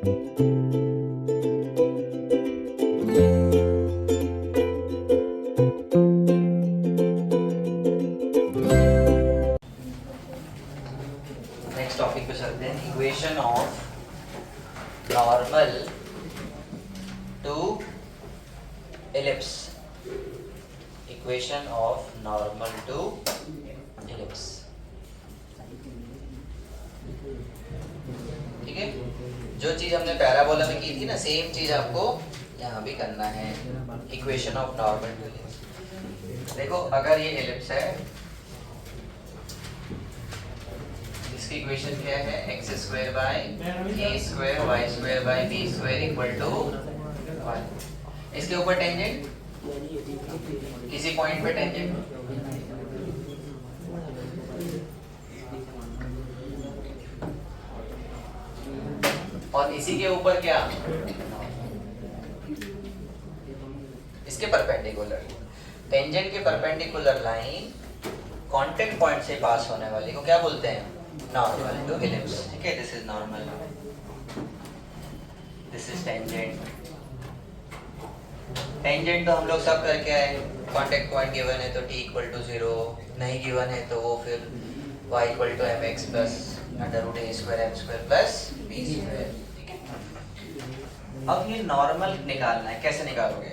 Next topic पे चलते हैं, equation of normal to ellipse. Equation of normal to ellipse, ठीक है। जो चीज हमने पैराबोला में की थी ना, सेम चीज आपको यहाँ भी करना है। Equation of normal to ellipse. देखो, अगर ये एलिप्स है, इसकी इक्वेशन क्या है? X square by a square y square by b square equal to 1। इसके ऊपर टेंजेंट, किसी पॉइंट पे टेंजेंट, और इसी के ऊपर क्या? इसके परपेंडिकुलर। टेंजेंट के परपेंडिकुलर लाइन कांटेक्ट पॉइंट से पास होने वाली को क्या बोलते हैं? नॉर्मल टू एलिप्स, ठीक है। This is normal, this is tangent. Tangent तो हम लोग सब करके आए। कांटेक्ट पॉइंट गिवन है तो t इक्वल टू 0, नहीं गिवन है तो वो फिर y equal to mx plus under root a square m square plus b square, ठीक है। अब ये नॉर्मल निकालना है, कैसे निकालोगे?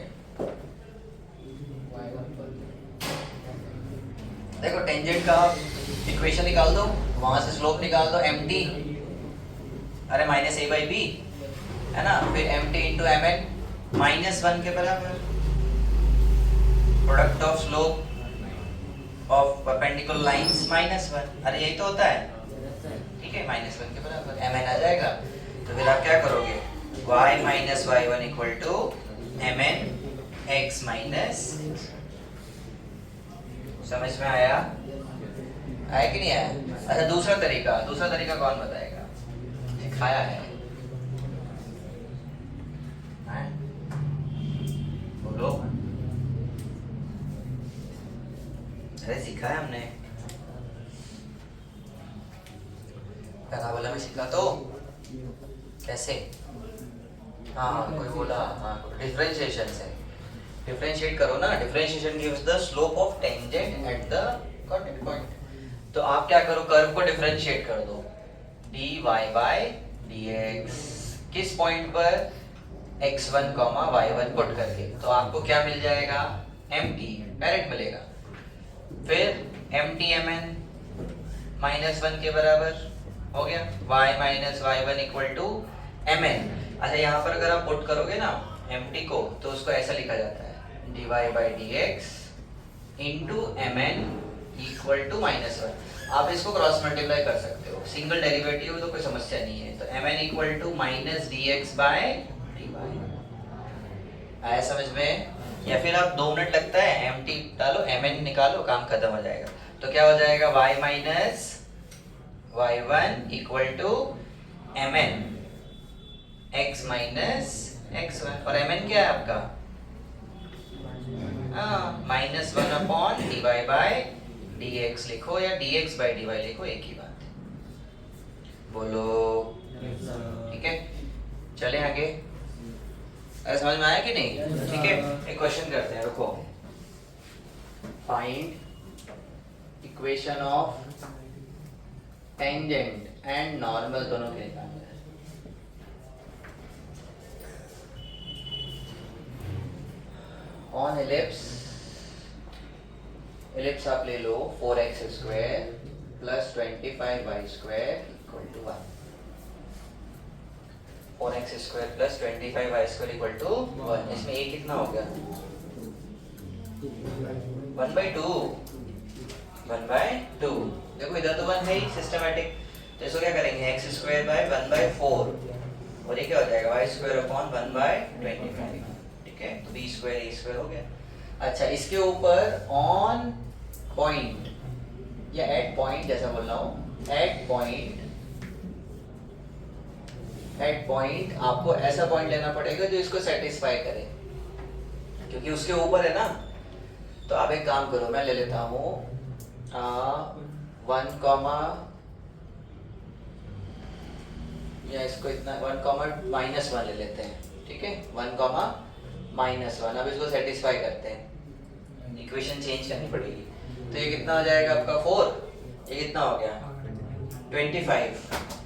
देखो, टेंजेंट का इक्वेशन निकाल दो, वहां से स्लोप निकाल दो mt, अरे माइनस a बाई बी है ना, फिर mt इंटू mn -1 के बराबर। Product of slope of perpendicular lines -1, अरे यही तो होता है, ठीक है। -1 के बराबर mn आ जाएगा। तो फिर आप क्या करोगे? y minus y1 equal to mn x minus. समझ में आया? आया कि नहीं आया? अच्छा, दूसरा तरीका कौन बताएगा? सिखाया है, बोलो। अरे सीखा है हमने, पैराबोला में सीखा तो कैसे? हाँ, कोई बोला, हाँ, डिफरेंशिएशन से। डिफरेंशिएट करो ना, differentiation gives the slope of tangent at the contact point. तो आप क्या करो, कर्व को डिफरेंशिएट कर दो, dy बाय dx, किस पॉइंट पर? x1, y1 पुट करके, तो आपको क्या मिल जाएगा? mt, डायरेक्ट मिलेगा। फिर mt mn -1 के बराबर हो गया, y minus y1 equal to mn। अच्छा, यहाँ पर अगर आप पुट करोगे ना mt को, तो उसको ऐसा लिखा जाता है, dy by dx into mn equal to -1। आप इसको क्रॉस मल्टीप्लाई कर सकते हो, सिंगल डेरिवेटिव तो कोई समस्या नहीं है। तो mn equal to minus dx by dy। आया समझ में? या फिर आप 2 मिनट लगता है, mt डालो, mn निकालो, काम खत्म हो जाएगा। तो क्या हो जाएगा? y minus y1 equal to mn x minus x1, और mn क्या है आपका? -1 अपॉन dy बाय dx लिखो या dx बाय dy लिखो, एक ही बात है। बोलो, ठीक है। चले आगे। अरे समझ में आया कि नहीं? ठीक है, एक क्वेश्चन करते हैं, रुको। Find equation of tangent and normal दोनों के निकालना है। ऑन एलिप्स आप ले लो 4x square plus 25y square equal to 1। 4x square plus 25y square equal to 1। इसमें a कितना हो गया? 1/2। 1/2। देखो, इधर तो 1 है ही, सिस्टमैटिक। तो इसको क्या करेंगे? x स्क्वायर बाय 1/4, और ये क्या हो जाएगा? y स्क्वायर अपॉन 1/25, ठीक है। तो b स्क्वायर a स्क्वायर हो गया। अच्छा, इसके ऊपर ऑन पॉइंट या एट पॉइंट, जैसा बोल रहा हूँ, एट पॉइंट आपको ऐसा पॉइंट लेना पड़ेगा जो इसको सेटिस्फाई करे, क्योंकि उसके ऊपर है ना। तो आप एक काम करो, मैं ले लेता हूँ 1, या इसको इतना 1 कॉमा -1 ले लेते हैं, ठीक है, 1 कॉमा -1। अब इसको सेटिस्फाई करते हैं, इक्वेशन चेंज करनी पड़ेगी। तो ये कितना हो जाएगा आपका 4, ये कितना हो गया 25,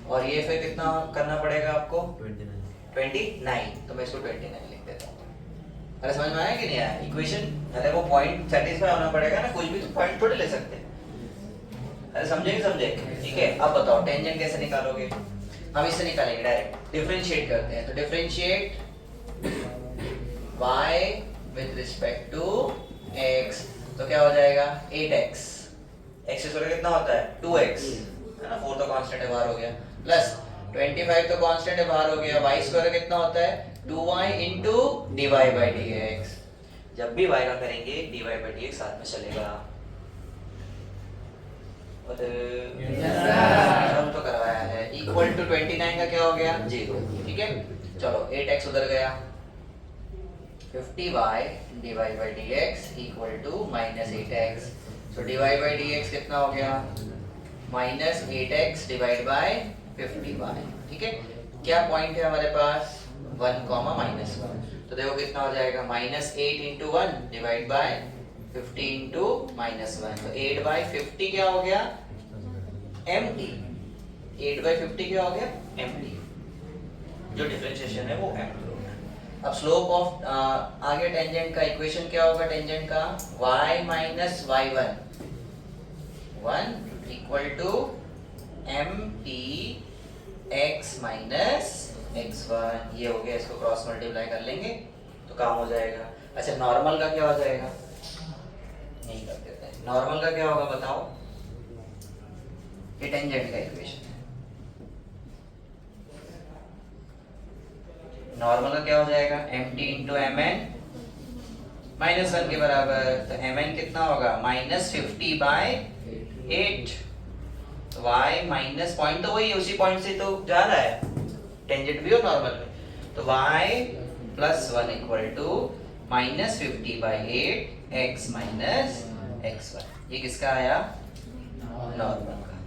और ये फिर कितना करना पड़ेगा आपको 29। तो मैं इसको 29 लिख देता हूँ। अरे समझ में आया कि नहीं आया इक्वेशन? अरे वो पॉइंट सेटिस्फाई होना पड़ेगा ना, कुछ भी तो पॉइंट थोड़े ले सकते हैं। अरे समझे कि समझे? ठीक है, अब बताओ टेंजेंट कैसे निकालोगे? हम इससे निकालेंगे डायरेक्ट, डिफरेंशिएट करते हैं। तो differentiate y with respect to x, तो क्या हो जाएगा 8x, x स्क्वायर कितना होता है 2x, है ना, 4 तो कांस्टेंट है बाहर हो गया, प्लस 25 तो कांस्टेंट है बाहर हो गया, y स्क्वायर कितना होता है 2y into dy by dx। जब भी y का करेंगे dy बाय dx साथ में चलेगा। सब तो करवाया है। इक्वल टू 29 का क्या हो गया 0, ठीक है। चलो 8x उधर गया, 50y divide by dx equal to -8x। So divide by dx कितना हो गया -8x डिवाइड बाय 50y, ठीक है। क्या पॉइंट है हमारे पास 1 कॉमा -1, तो देखो कितना हो जाएगा -8 इंटू 1 डिवाइड बाय 50 इंटू -1, तो 8 बाय 50 क्या हो गया empty, 8 बाय 50 क्या हो गया empty, जो डिफरेंशिएशन है वो empty हो गया। अब स्लोप ऑफ आगे टेंजेंट का इक्वेशन क्या होगा टेंजेंट का y minus y1 1 equal to mt x minus x1, ये हो गया। इसको क्रॉस मल्टीप्लाई कर लेंगे तो काम हो जाएगा। अच्छा नॉर्मल का क्या हो जाएगा, नहीं कर देते हैं। नॉर्मल का क्या होगा बताओ, ये टेंजेंट का इक्वेशन है। नॉर्मल का क्या हो जाएगा mt इंटू mn -1 के बराबर, तो mn कितना होगा -50 बाय 8, तो y माइनस पॉइंट तो वही उसी पॉइंट से तो जा रहा है टेंजेंट भी और नॉर्मल में, तो y plus 1 equal to -50 by 8 x minus x1। ये किसका आया नॉर्मल का,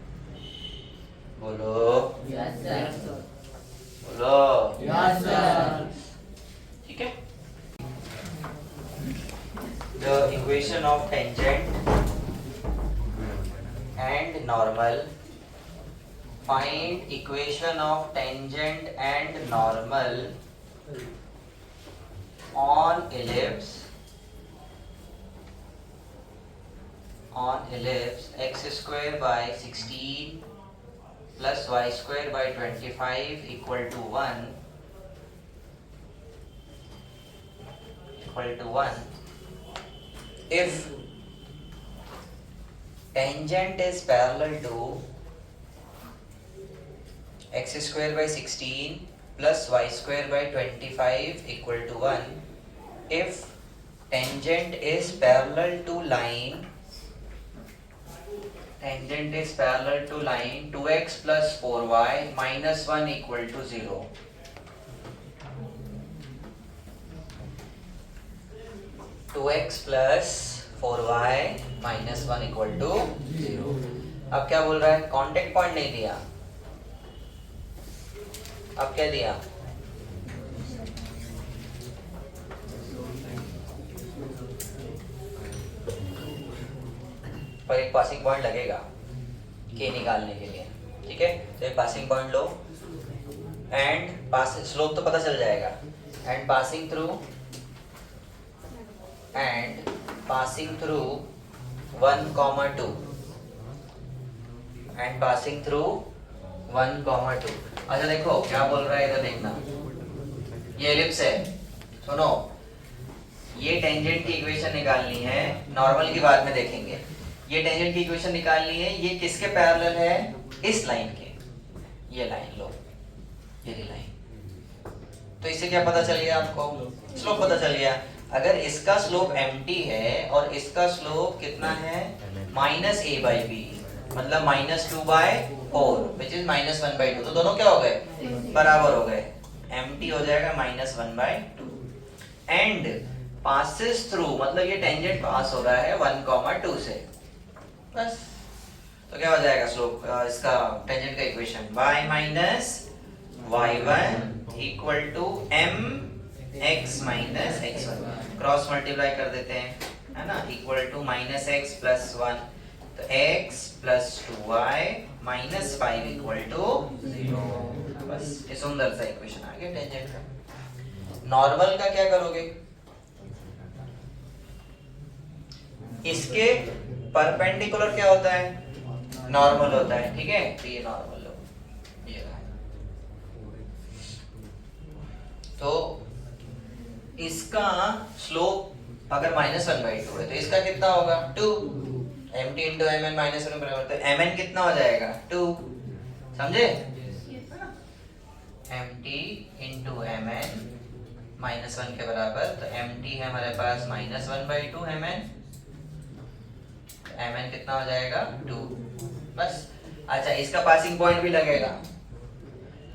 बोलो यस सर, बोलो यस सर। ठीक है। The equation of tangent and normal. Find equation of tangent and normal on ellipse x square by 16 plus y square by 25 equal to 1 if tangent is parallel to x square by 16 plus y square by 25 equal to 1 if tangent is parallel to line 2x plus 4y minus 1 equal to 0. Two x plus 4y minus 1 equal to 0। अब क्या बोल रहा है, contact point नहीं दिया, अब क्या दिया पर एक पासिंग पॉइंट लगेगा के निकालने के लिए, ठीक है। तो एक passing point low and pass slope तो पता चल जाएगा, and passing through 1,2 and passing through 1,2। अच्छा देखो क्या बोल रहा है इधर देखना, ये एलिप्स है, सुनो ये टेंजेंट की इक्वेशन निकालनी है, नॉर्मल की बाद में देखेंगे। ये टेंजेंट की इक्वेशन निकालनी है, ये किसके पैरेलल है, इस लाइन के, ये लाइन लो, ये लाइन। तो इससे क्या पता चल गया आपको, स्लोप पता चल गया। अगर इसका स्लोप empty है और इसका स्लोप कितना है -a/b, मतलब -2/4 विच इज -1/2, तो दोनों क्या हो गए बराबर हो गए, empty हो जाएगा -1/2 एंड passes थ्रू, मतलब ये टेंजेंट पास हो रहा है 1,2 से, बस। तो क्या हो जाएगा स्लोप इसका टेंजेंट का equation y y1 equal to m x minus x1, cross multiply कर देते हैं, है ना, equal to minus x plus one, तो x plus 2y minus 5 equal to 0। बस ये सुंदर सा इक्वेशन आ गया टेंजेंट का। नॉर्मल का क्या करोगे? इसके परपेंडिकुलर क्या होता है? नॉर्मल होता है, ठीक है, तो ये नॉर्मल लो, ये रहा। तो इसका स्लोप अगर -1/2 है तो इसका कितना होगा? 2। mt into M N minus one बराबर, तो एम एन कितना हो जाएगा? 2। समझे? mt इंटू एम एन -1 के बराबर, तो mt है हमारे पास -1/2 एम एन, एम एन कितना हो जाएगा? 2। बस। अच्छा, इसका पासिंग पॉइंट भी लगेगा,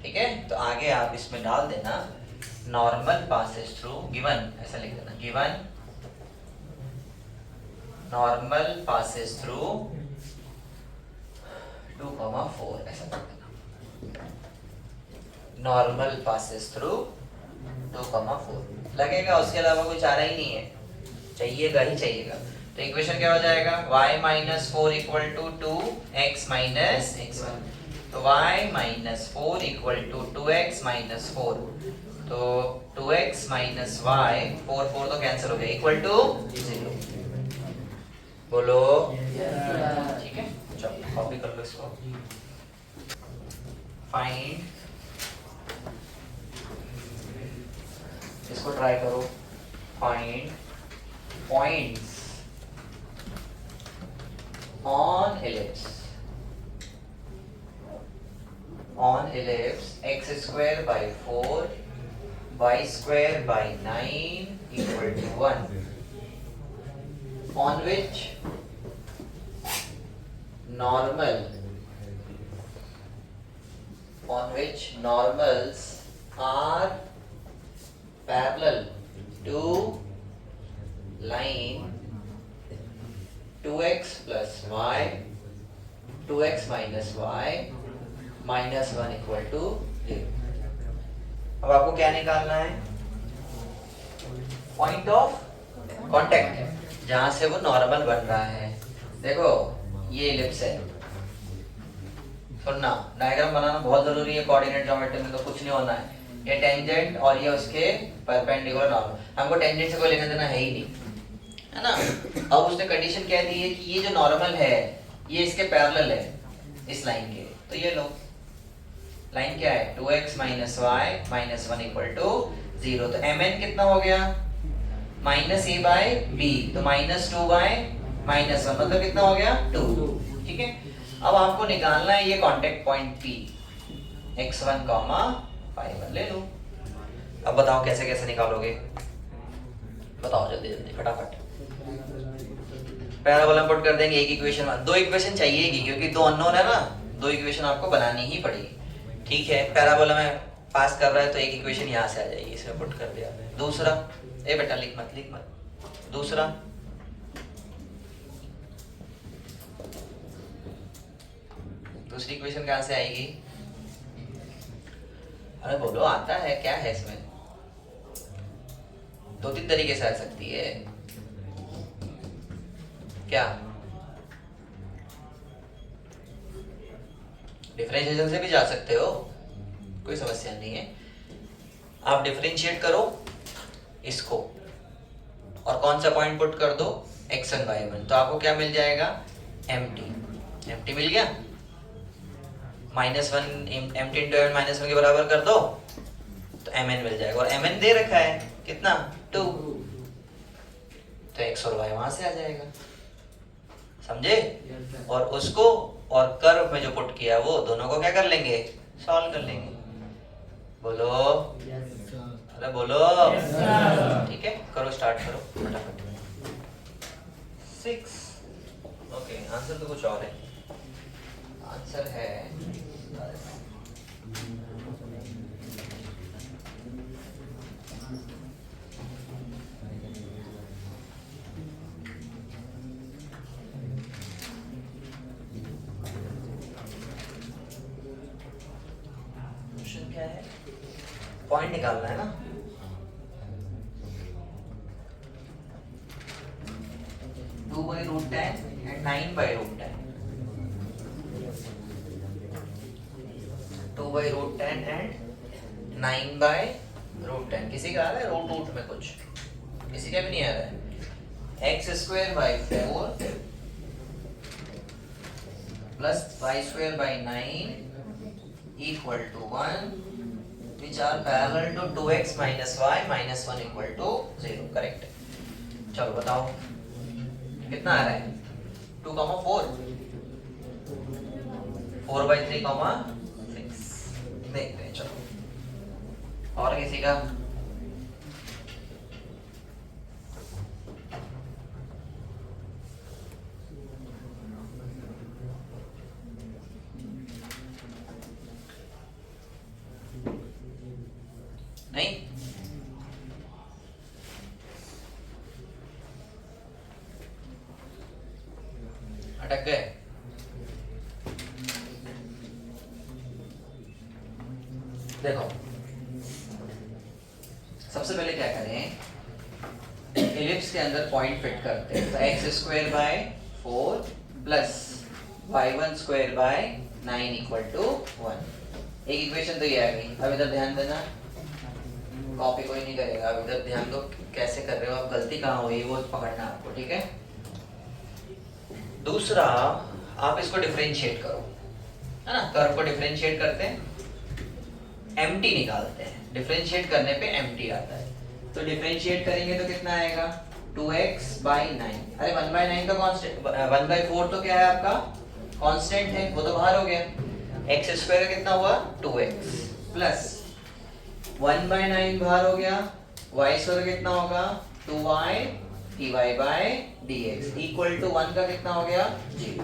ठीक है, तो आगे आप इसमें डाल देना नॉर्मल पासेस थ्रू गिवन, ऐसा लिख देना, गिवन नॉर्मल पासेस थ्रू 2,4, ऐसा लिख देना, नॉर्मल पासेस थ्रू 2,4 लगेगा, उसके अलावा कोई चारा ही नहीं है, चाहिएगा ही चाहिएगा। तो इक्वेशन क्या हो जाएगा? y minus 4 equal to 2x minus x1, तो y minus 4 equal to 2x minus 4, तो 2x माइनस y, 4 तो कैंसिल हो गया, इक्वल टू 0। बोलो ठीक है, चलो कॉपी कर लो इसको। फाइंड, इसको ट्राई करो, find points on ellipse x square by 4 y square by 9 equal to 1, on which normals are parallel to line 2x plus y, 2x minus y minus 1 equal to 0। अब आपको क्या निकालना है? Point of contact, जहां से वो normal बन रहा है। देखो ये इलिप्स है, सुनना, डायग्राम बनाना बहुत जरूरी है कोऑर्डिनेट ज्योमेट्री में, तो कुछ नहीं होना है, ये टेंजेंट और ये उसके परपेंडिकुलर नॉर्मल, हमको टेंजेंट से कोई लेना देना है ही नहीं, है ना। अब उसने कंडीशन क्या दी है कि ये जो नॉर्मल है ये इसके पैरेलल है इस लाइन के, तो ये लो, लाइन क्या है? 2x minus y minus 1 equal to 0, तो mn कितना हो गया? -a/b, तो -2y माइनस 1 मतलब कितना हो गया? 2, ठीक है। अब आपको निकालना है ये कांटेक्ट पॉइंट P, x1, 5 ले लो। अब बताओ कैसे कैसे निकालोगे, बताओ जल्दी जल्दी फटाफट। पैराबोला पुट कर देंगे, एक इक्वेशन, दो इक्वेशन चाहिएगी क्योंकि दो अननोन है ना, दो इक्वेशन आपको बनानी ही पड़ेगी, ठीक है। पैराबोला में पास कर रहा है तो एक इक्वेशन यहाँ से आ जाएगी, इसमें पुट कर दिया। दूसरा, ए बेटा लिख मत, दूसरा दूसरी इक्वेशन कहाँ से आएगी? अरे बोलो, आता है क्या है इसमें? दो तीन तरीके से आ सकती है, क्या? डिफरेंशिएशन से भी जा सकते हो, कोई समस्या नहीं है। आप डिफरेंशिएट करो इसको और कौन सा पॉइंट पुट कर दो? x1 y1, तो आपको क्या मिल जाएगा? mt मिल गया, -1 mt इंटू एम -1 के बराबर कर दो तो mn मिल जाएगा, और mn दे रखा है कितना? 2, तो x और y वहां से आ जाएगा, समझे? और उसको और कर्व में जो पुट किया वो दोनों को क्या कर लेंगे? सॉल्व कर लेंगे। बोलो, अरे बोलो, ठीक है, करो, स्टार्ट करो फटाफट। 6, ओके, आंसर तो कुछ और है, आंसर है क्वेश्चन क्या है, पॉइंट निकालना है ना। Two by root 10 and 9 by root 10, 2 by root 10 and 9 by root 10। किसी का आ रहा है रूट रूट में कुछ, किसी का भी नहीं आ रहा है। X square by 4 plus y square by 9 equal to 1, which are parallel to 2x minus y minus 1 equal to 0। Correct. चलो बताओ कितना आ रहा है, 2, 4, 4/3, 6। देखते हैं चलो। और किसी का? नहीं? अटक गए? देखो सबसे पहले क्या करें, एलिप्स के अंदर पॉइंट फिट करते हैं। तो x square by 4 plus y1 square by 9 equal to 1। एक इक्वेशन तो ये आ गई। अब इधर ध्यान देना, कॉपी कोई नहीं करेगा। अब इधर ध्यान दो कैसे कर रहे हो आप, गलती कहाँ हुई वो पकड़ना आपको, ठीक है। दूसरा, आप इसको डिफरेंशिएट करो, है ना। कर्व को डिफरेंशिएट करते हैं, एम्प्टी निकालते हैं। डिफरेंशिएट करने पे एम्प्टी आता है। तो डिफरेंशिएट करेंगे तो कितना आएगा, 2x बाई 9। अरे 1/9 तो कांस्टेंट, 1/4 तो क्या है आपका, कांस्टेंट है, वो तो बाहर हो गया। x स्क्वायर का कितना हुआ, 2x प्लस 1/9 बाहर हो गया, y स्क्वायर कितना होगा, 2y dy by dx equal to 1 का कितना हो गया, 0।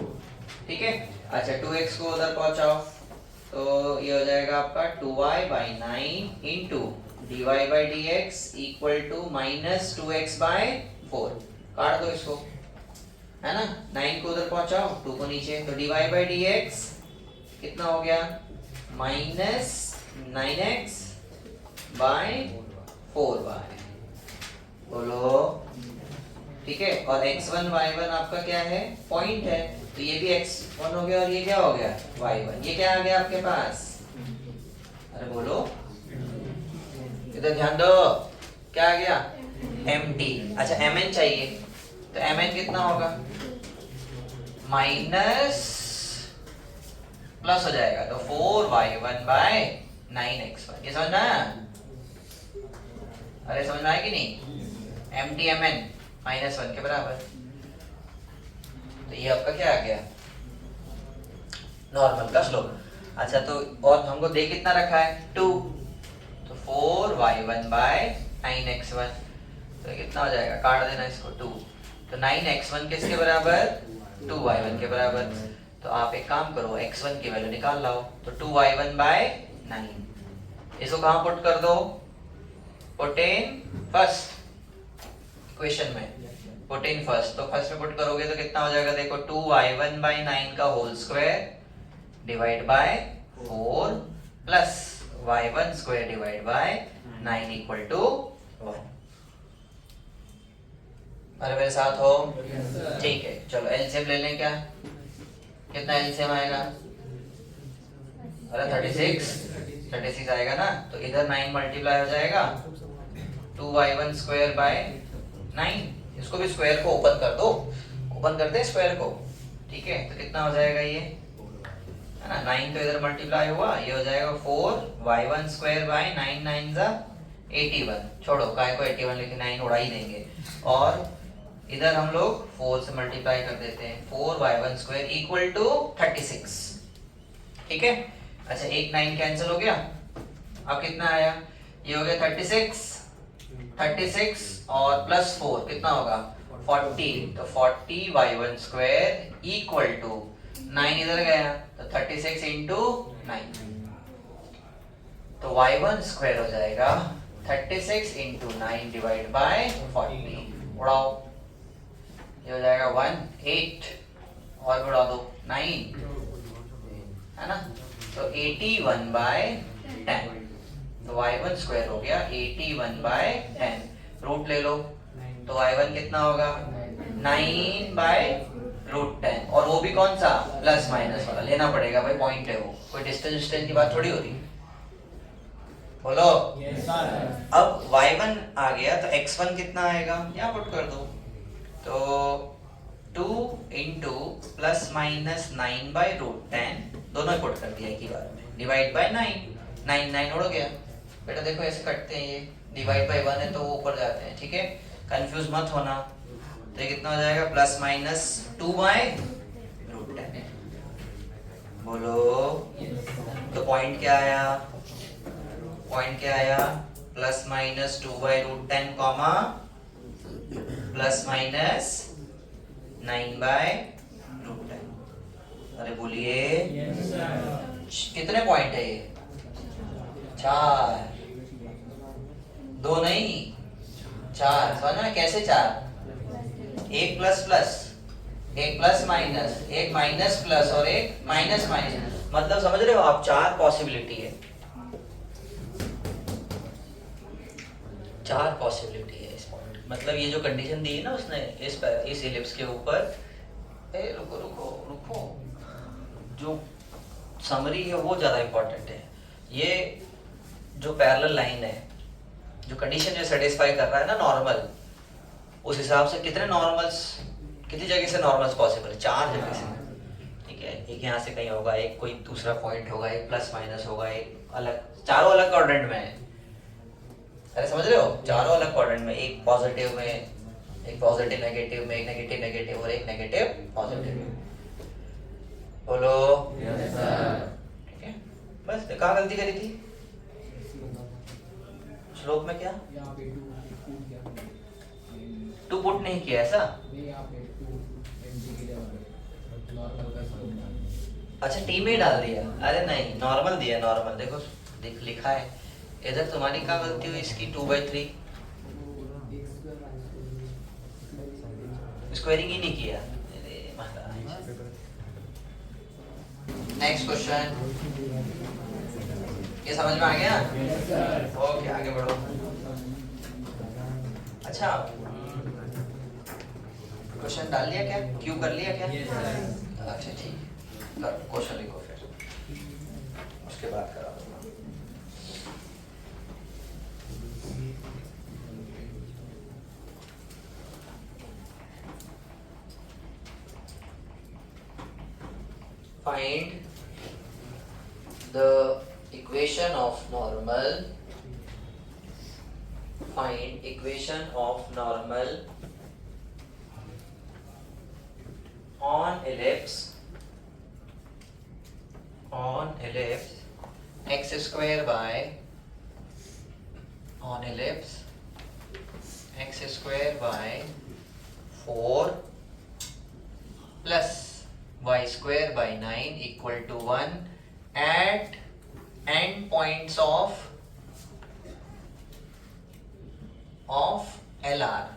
ठीक है। अच्छा 2x को उधर पहुंचाओ तो ये हो जाएगा आपका 2y by 9 into dy by dx equal to minus 2x by 4। काट दो इसको, है ना। 9 को उधर पहुंचाओ, 2 को नीचे, तो dy बाई dx कितना हो गया, माइनस 9x बाय 4y। बोलो ठीक है। और x1 y1 आपका क्या है, पॉइंट है, तो ये भी x1 हो गया और ये क्या हो गया, y1। ये क्या आ गया आपके पास, अरे बोलो, इधर ध्यान दो, क्या आ गया, empty। अच्छा mn चाहिए, तो mn कितना होगा, माइनस प्लस हो जाएगा, तो 4y1 बाय 9x1। ये समझना है, अरे समझ में आया कि नहीं। empty mn -1 के बराबर, तो ये आपका क्या आ गया, नॉर्मल का स्लोप। अच्छा तो और हमको दे कितना रखा है, 2, तो 4y1 बाय 9x1, तो ये कितना हो जाएगा, काट देना इसको, 2। तो 9x1 किसके बराबर, 2y1 के बराबर। तो आप एक काम करो, x1 की वैल्यू निकाल लाओ, तो 2y1 बाय 9। इसको कहाँ पुट कर दो, पुट इन फर्स्ट इक्वेशन में, पुट इन फर्स्ट। तो फर्स्ट में पुट करोगे तो कितना हो जाएगा, देखो 2y1 बाई 9 का whole square divide by 4 plus y1 square divide by 9 equal to 1। अरे मेरे साथ हो, ठीक है। चलो एलसीएम ले लें क्या, कितना एलसीएम आएगा, अरे 36 आएगा ना। तो इधर 9 मल्टीप्लाई हो जाएगा, 2y1 स्क्वायर बाय 9। इसको भी स्क्वायर को ओपन कर दो, ओपन करते हैं स्क्वायर को, ठीक है। तो कितना हो जाएगा ये, है ना, 9 तो इधर मल्टीप्लाई हुआ, ये हो जाएगा 4y1 स्क्वायर बाय 9 9 जा 81। छोड़ो काय को 81 लेके 9 उड़ा ही देंगे, और इधर हम लोग 4 से मल्टीप्लाई कर देते हैं, 4y1 स्क्वायर इक्वल टू 36। ठीक है। अच्छा 1 9 कैंसिल हो गया, अब कितना आया, ये हो गया 36 और प्लस 4 कितना होगा, 40। तो 40y1 स्क्वायर इक्वल टू 9 इधर गया, तो 36 इंटू 9, तो y1 स्क्वायर हो जाएगा 36 इंटू 9 डिवाइड बाय 40। उड़ाओ, ये हो जाएगा 18 और बढ़ा दो 9, है ना। तो 81 बाय 10। तो y1 स्क्वायर हो गया 81/10, रूट ले लो तो y1 कितना होगा 9/√10, और वो भी कौन सा प्लस माइनस वाला लेना पड़ेगा भाई, पॉइंट है वो, कोई डिस्टेंस की बात थोड़ी हो रही। बोलो अब y1 आ गया तो x1 कितना आएगा, यहाँ पुट कर दो, तो 2 इंटू प्लस माइनस 9/√10 दोनों पुट कर दिया एक ही बार में, डिवाइड बाय 9 9 उड़ गया बेटा, देखो ऐसे कटते हैं ये, डिवाइड बाय 1 है तो वो ऊपर जाते हैं, ठीक है, कंफ्यूज मत होना। तो ये कितना हो जाएगा प्लस माइनस 2/√10, बोलो तो पॉइंट क्या आया, पॉइंट क्या आया plus minus 2/√10 comma plus minus 9/√10। अरे बोलिए कितने पॉइंट है ये, 4, 2 नहीं 4, समझना कैसे 4, एक प्लस प्लस, एक प्लस माइनस, एक माइनस प्लस और एक माइनस माइनस, मतलब समझ रहे हो आप, 4 पॉसिबिलिटी है, 4 पॉसिबिलिटी है इस पॉइंट, मतलब ये जो कंडीशन दी है ना उसने इस इलिप्स के ऊपर, रुको रुको रुको, जो समरी है वो ज्यादा इंपॉर्टेंट है। ये जो पैरेलल लाइन है, जो कंडीशन जो सेटिस्फाई कर रहा है ना नॉर्मल, उस हिसाब से कितने नॉर्मल्स, कितनी जगह से नॉर्मल्स पॉसिबल है, 4 जगह से, ठीक है, एक यहाँ से कहीं होगा, एक कोई दूसरा पॉइंट होगा, एक प्लस माइनस होगा, एक अलग, चारों अलग क्वाड्रेंट में है, अरे समझ रहे हो, चारों अलग क्वाड्रेंट में, एक पॉजिटिव में, एक पॉजिटिव नेगेटिव में, एक नेगेटिव नेगेटिव और एक नेगेटिव पॉजिटिव में, बोलो ठीक है, बस कहाँ गलती करी थी श्लोक में, क्या 2 पुट नहीं किया ऐसा, अच्छा टी में ही डाल दिया, अरे नहीं नॉर्मल दिया, नॉर्मल देखो लिखा है इधर, तुम्हारी क्या गलती हुई इसकी, 2/3 स्क्वायरिंग ही नहीं किया, अरे महाराज। नेक्स्ट क्वेश्चन, ये समझ में आ गया, ओके आगे बढ़ो। अच्छा क्वेश्चन डाल लिया क्या, क्यू कर लिया क्या, अच्छा ठीक है, क्वेश्चन लिखो फिर, उसके बाद करा find the equation of normal, find equation of normal on ellipse x square by, on ellipse x square by 4 plus y square by 9 equal to 1 at end points of LR,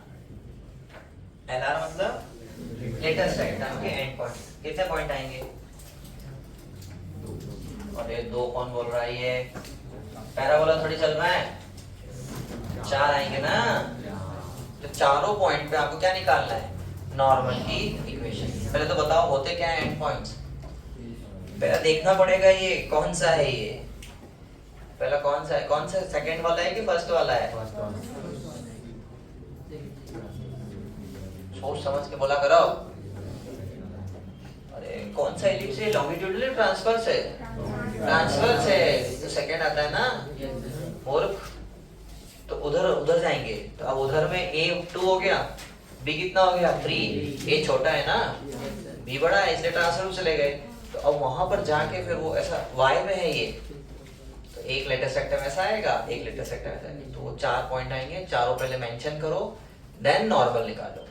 LR मतलब latest rectangle के and point, कितने point आएंगे, और ये 2 कौन बोल रहा है, ये पैराबोला थोड़ी चल रहा है, 4 आएंगे ना, तो चारों पॉइंट पे आपको क्या निकालना है, नॉर्मल की इक्वेशन। पहले तो बताओ होते क्या है एंड पॉइंट्स, पहले देखना पड़ेगा ये कौन सा है, ये पहला कौन सा है, कौन सा सेकंड वाला है कि फर्स्ट वाला है, सोच समझ के बोला करो, अरे कौन सा एलिप्स है, लॉन्गिट्यूडनल ट्रांसवर्स है, ट्रांसवर्स है तो सेकंड आता है ना, मूर्ख, तो उधर जाएंगे, तो अब उधर में a 2 हो गया, b कितना हो गया 3, a छोटा है ना, b बड़ा है इसलिए ट्रांसफर चले गए, तो अब वहां पर जाके फिर वो ऐसा y में है ये, तो एक लेटेस्ट सेक्टर ऐसा आएगा, एक लेटेस्ट सेक्टर ऐसा आएगा, तो वो 4 पॉइंट आएंगे, चारों पहले मेंशन करो, देन नॉर्मल निकालो,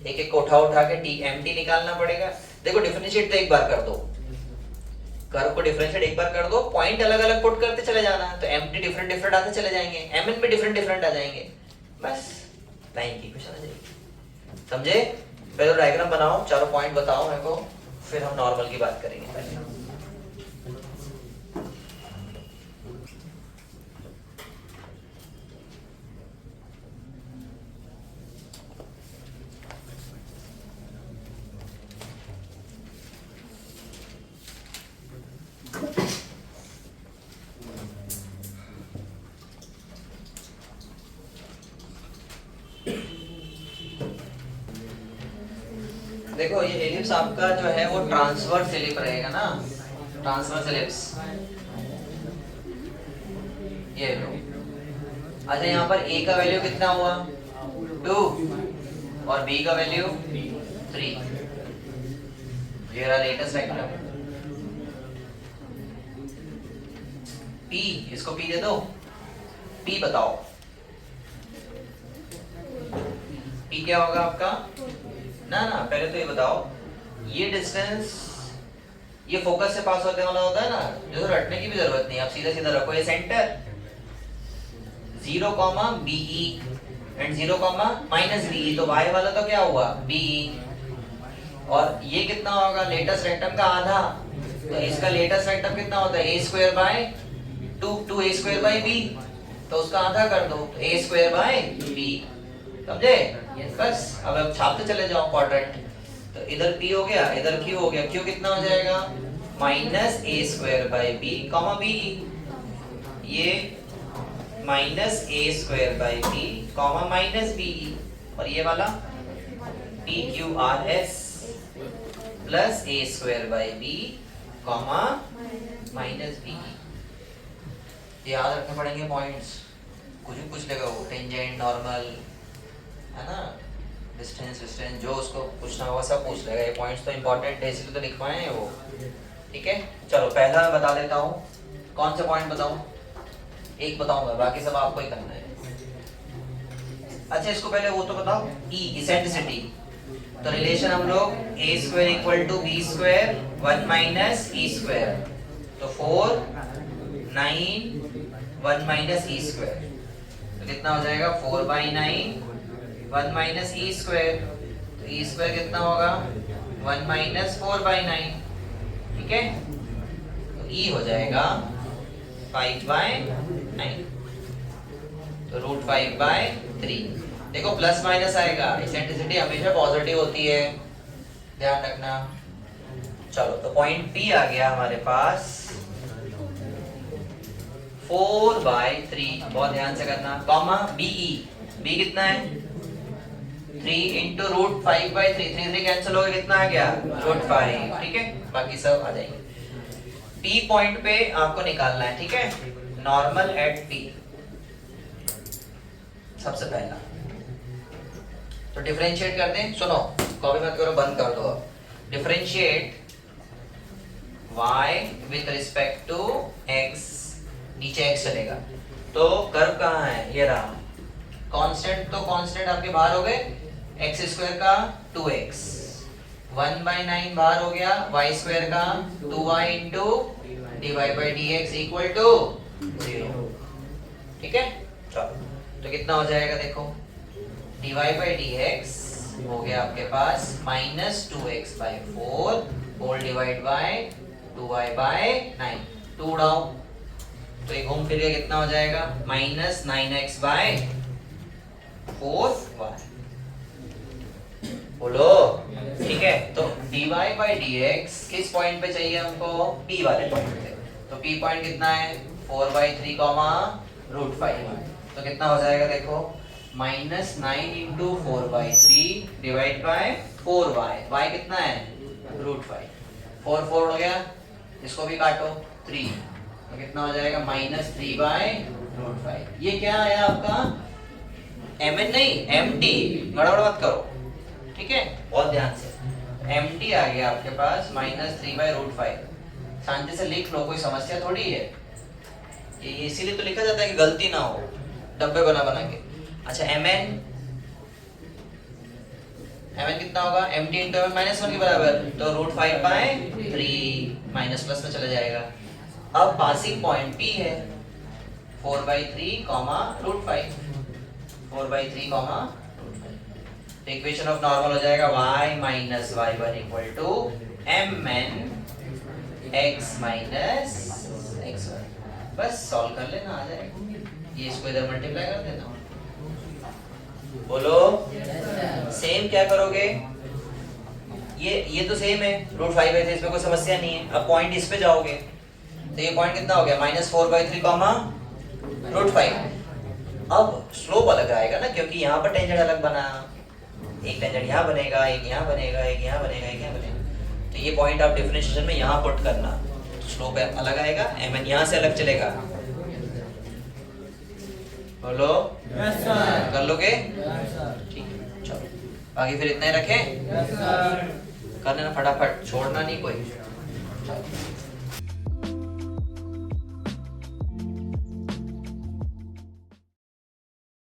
एक एक को उठा के टी एमटी निकालना पड़ेगा। देखो डिफरेंशिएट तो एक बार कर दो, कर्व को डिफरेंशिएट एक बार कर दो, पॉइंट अलग अलग पुट करते चले जाना, तो एमटी डिफरेंट डिफरेंट आते चले जाएंगे, एमएन भी डिफरेंट डिफरेंट आ जाएंगे, बस लाइन की क्वेश्चन आ जाएगी, समझे। पहले डायग्राम बनाओ, चारों पॉइंट बताओ मेरे को, फिर हम नॉर्मल की बात करेंगे पहले। देखो ये एलिप्स आपका जो है वो ट्रांसवर्स एलिप रहेगा ना, ट्रांसवर्स एलिप्स ये लो। अच्छा यहाँ पर a का वैल्यू कितना हुआ 2 और b का वैल्यू 3। ये रहा लेटेस्ट वेक्टर p, इसको p दे दो। p बताओ p क्या होगा आपका? ना ना पहले तो ये बताओ, ये डिस्टेंस ये फोकस से पास होने वाला होता है ना, जो रटने की भी जरूरत नहीं, आप सीधा सीधा रखो ये सेंटर 0, BE एंड 0, -BE, तो y वाला तो क्या हुआ BE, और ये कितना होगा लेटेस्ट रेक्टम का आधा, तो इसका लेटेस्ट रेक्टम कितना होता है a² 2a² b, तो उसका आधा कर दो तो a² b, समझे? बस अब छापते चले जाओ क्वाड्रेंट, तो इधर p हो गया, इधर q हो गया, q कितना हो जाएगा -a² b, b, ये -a² b, -be, और ये वाला PQRS plus a² b, -be। याद रखने पड़ेंगे पॉइंट्स, कुछ भी पूछ लेगा वो, टेंजेंट, नॉर्मल, है ना, डिस्टेंस डिस्टेंस, जो उसको पूछना होगा सब पूछ लेगा। ये पॉइंट्स तो इंपॉर्टेंट है इसलिए तो लिखवाए हैं वो, ठीक है। चलो पहला मैं बता देता हूँ, कौन सा पॉइंट बताऊँ? एक बताऊंगा, बाकी सब आपको ही करना है। अच्छा इसको पहले वो तो बताओ, E इसेंट्रिसिटी, तो रिलेशन हम लोग a² = b², 1 - e², तो 4 9 1 - e², तो कितना हो जाएगा 4/9 1 - e², तो e² कितना होगा 1 - 4/9, ठीक है, तो E हो जाएगा 5/9, तो √5/3। देखो प्लस माइनस आएगा, इसेंट्रिसिटी हमेशा पॉजिटिव होती है, ध्यान रखना। चलो तो पॉइंट P आ गया हमारे पास 4/3, बहुत ध्यान से करना, कॉमा BE, B कितना है 3 × √5/3, 3 कैंसिल हो गया, कितना आ गया √5, ठीक है, बाकी सब आ जाएंगे। P पॉइंट पे आपको निकालना है, ठीक है, नॉर्मल एट P सबसे पहला, तो डिफरेंशिएट करते हैं, सुनो कॉपी मत करो, बंद कर दो। अब differentiate y with respect to x, नीचे x चलेगा, तो कर्व कहाँ है, ये रहा, कांस्टेंट, तो कांस्टेंट आपके बाहर हो गए, x² का 2x, 1/9 बाहर हो गया, y² का 2y × dy/dx = 0, ठीक है। चलो तो कितना हो जाएगा, देखो dy/dx हो गया आपके पास -2x/4 whole divide by 2y/9, 2 उड़ाओ तो ये घूम फिर के कितना हो जाएगा -9x/4y, बोलो, ठीक है। तो dy/dx किस पॉइंट पे चाहिए हमको, P वाले पॉइंट पे, तो P पॉइंट कितना है 4/3, √5, तो कितना हो जाएगा, देखो -9 × 4/3 डिवाइड बाय 4y, y कितना है √5, 4 4 हो गया, इसको भी काटो 3, तो कितना हो जाएगा -3/√5। ये क्या आया आपका mn नहीं mt, गड़बड़ मत करो, ठीक है, बहुत ध्यान से, mt आ गया आपके पास -3/√5। शांति से लिख लो, कोई समस्या थोड़ी है, ये इसीलिए तो लिखा जाता है कि गलती ना हो, डब्बे बना बना के। अच्छा mn कितना होगा, mt × -1 के बराबर, तो √5/3 माइनस प्लस में चला जाएगा। अब पासिंग पॉइंट P है 4/3, √5, 4/3, √5, तो इक्वेशन ऑफ नॉर्मल हो जाएगा y - y1 = mn x - x1, बस सॉल्व कर लेना, आ जाएगा, ये इसको इधर मल्टीप्लाई कर देना, बोलो सेम क्या करोगे, ये तो सेम है √5/3, इसमें कोई समस्या नहीं है। अब पॉइंट इस पे जाओगे तो ये पॉइंट कितना हो गया -4/3, √5। अब स्लोप अलग आएगा ना, क्योंकि यहाँ पर टेंजेंट अलग बना, एक टेंजेंट यहाँ बनेगा, एक यहाँ बनेगा, एक यहाँ बनेगा, एक यहाँ बनेगा। तो ये पॉइंट आप डिफरेंशिएशन में यहाँ पुट करना, स्लोप अलग आएगा, mn यहाँ से अलग चलेगा। बोलो यस सर। कर लोगे? Yes sir. ठीक है, चलो आगे फिर इतना ही रखें। Yes sir. कर लेना फटाफट, छोड़ना नहीं कोई। चलो।